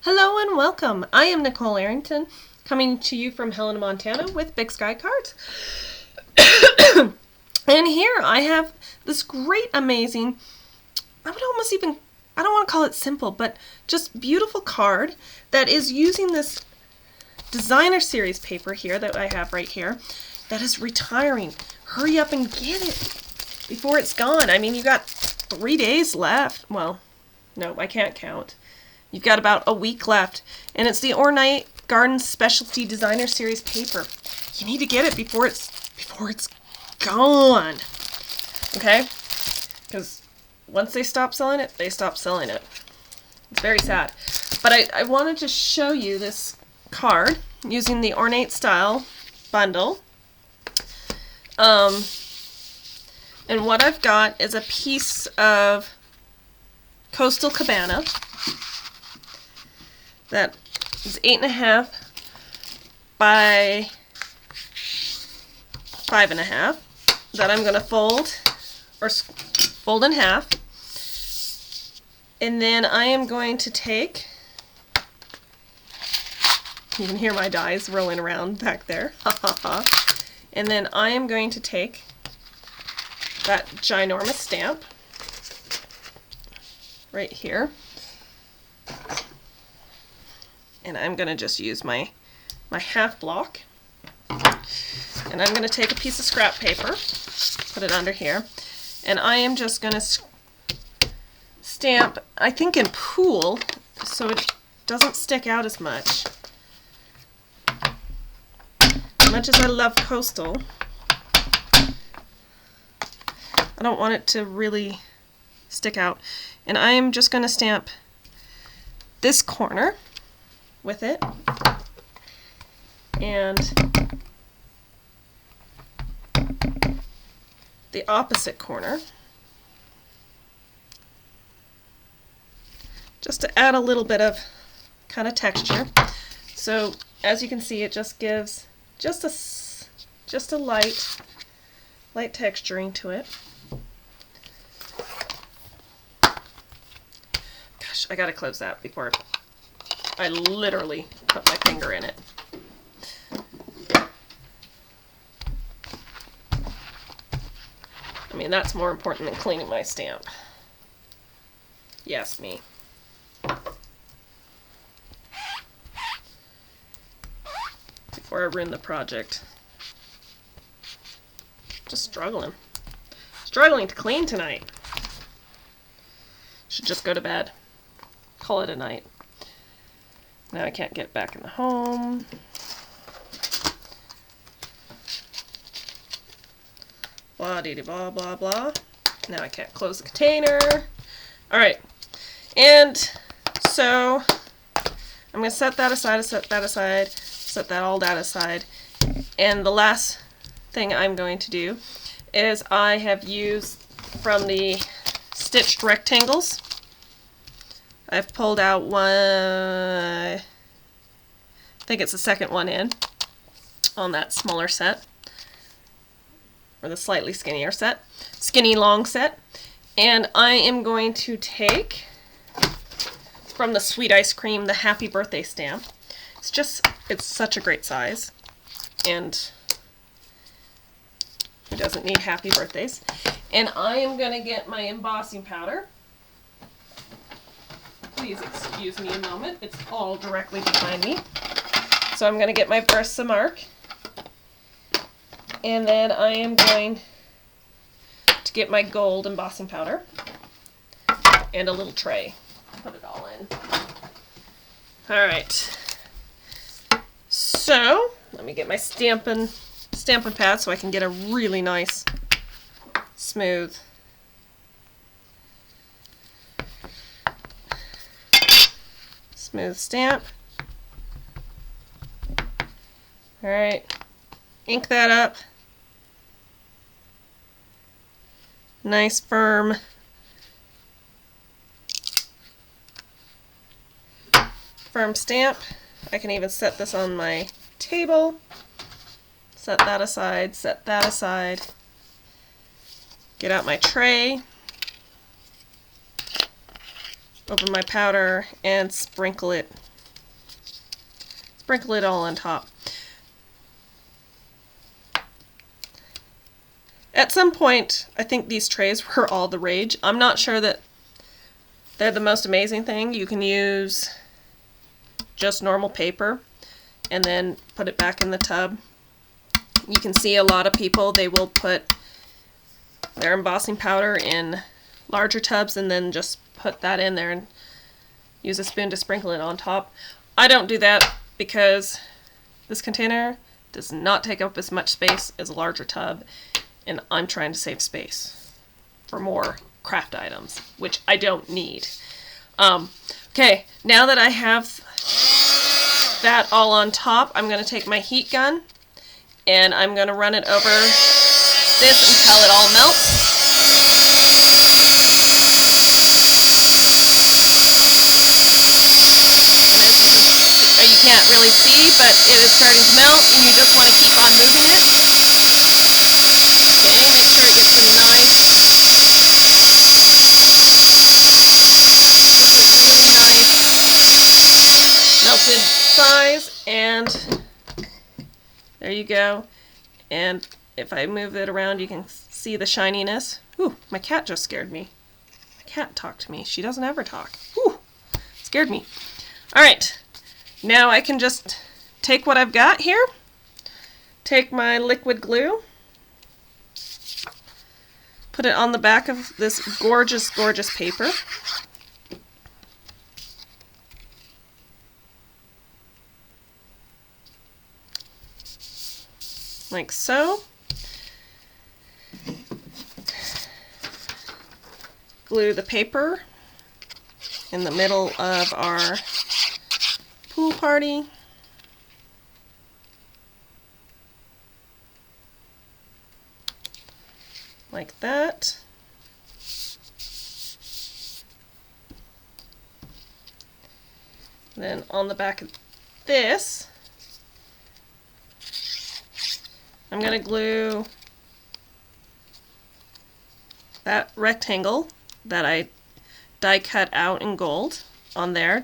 Hello and welcome. I am Nicole Arrington, coming to you from Helena, Montana with Big Sky Cards. And here I have this great, amazing, I don't want to call it simple, but just beautiful card that is using this designer series paper here that I have right here that is retiring. Hurry up and get it before it's gone. I mean, you got 3 days left. Well, no, I can't count. You've got about a week left, and it's the Ornate Garden Specialty Designer Series paper. You need to get it before it's gone. Okay? Because once they stop selling it, they stop selling it. It's very sad. But I wanted to show you this card using the Ornate Style bundle. And what I've got is a piece of Coastal Cabana that is 8.5 by 5.5 that I'm going to fold in half, and then I am going to take, you can hear my dies rolling around back there, and then I am going to take that ginormous stamp right here, and I'm going to just use my half block, and I'm going to take a piece of scrap paper, put it under here, and I am just going to stamp, I think in pool, so it doesn't stick out as much. As much as I love Coastal, I don't want it to really stick out. And I am just going to stamp this corner with it, and the opposite corner, just to add a little bit of kind of texture. So as you can see, it just gives just a light texturing to it. Gosh, I gotta close that before I literally put my finger in it. I mean, that's more important than cleaning my stamp. Yes, me. Before I ruin the project. Just struggling to clean tonight. Should just go to bed. Call it a night. Now I can't get back in the home. Blah dee blah blah blah. Now I can't close the container. Alright. And so I'm going to set that aside, set that all that aside. And the last thing I'm going to do is I have used from the stitched rectangles. I've pulled out one, I think it's the second one in on that smaller set, or the slightly skinnier set, skinny long set, and I am going to take from the Sweet Ice Cream the Happy Birthday stamp. It's such a great size, and who doesn't need happy birthdays? And I am going to get my embossing powder. Please excuse me a moment, it's all directly behind me. So I'm going to get my Versamark, and then I am going to get my gold embossing powder and a little tray. Put it all in. Alright, so let me get my Stampin' pad so I can get a really nice smooth stamp. Alright, ink that up. Nice firm stamp. I can even set this on my table. Set that aside. Get out my tray. Open my powder and sprinkle it sprinkle it all on top. At some point, I think these trays were all the rage. I'm not sure that they're the most amazing thing. You can use just normal paper and then put it back in the tub. You can see a lot of people, they will put their embossing powder in larger tubs and then just put that in there and use a spoon to sprinkle it on top. I don't do that because this container does not take up as much space as a larger tub, and I'm trying to save space for more craft items, which I don't need. Okay, now that I have that all on top, I'm going to take my heat gun and I'm going to run it over this until it all melts. And as you can't really see, but it is starting to melt, and you just want to keep on moving it. Okay, make sure it gets a nice, just a really nice melted size, and there you go. And if I move it around, you can see the shininess. Ooh, my cat just scared me. My cat talked to me. She doesn't ever talk. Ooh, scared me. All right, now I can just take what I've got here, take my liquid glue, put it on the back of this gorgeous, gorgeous paper. Like so. Glue the paper in the middle of our pool party. Like that. Then on the back of this, I'm going to glue that rectangle that I die cut out in gold on there,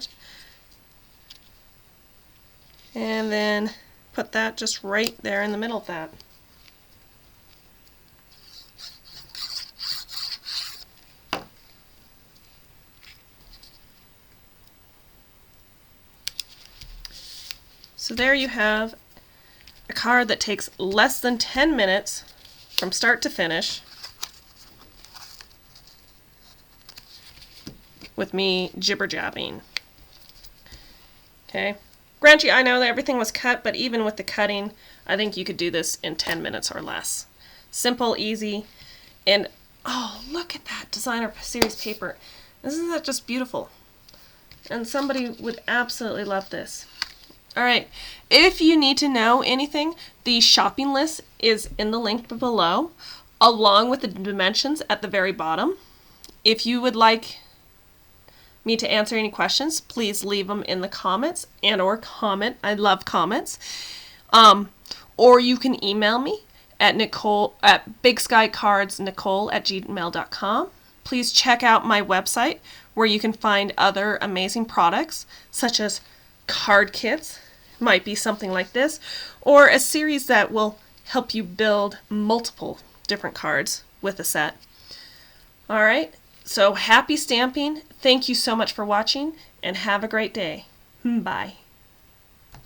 and then put that just right there in the middle of that. So there you have a card that takes less than 10 minutes from start to finish with me jibber-jabbing. Okay. Granted, I know that everything was cut, but even with the cutting, I think you could do this in 10 minutes or less. Simple, easy, and oh, look at that designer series paper. Isn't that just beautiful? And somebody would absolutely love this. All right, if you need to know anything, the shopping list is in the link below, along with the dimensions at the very bottom. If you would like me to answer any questions, please leave them in the comments or comment. I love comments. Or you can email me at bigskycardsnicole@gmail.com. Please check out my website where you can find other amazing products such as card kits, might be something like this, or a series that will help you build multiple different cards with a set. All right, so happy stamping. Thank you so much for watching, and have a great day. Bye.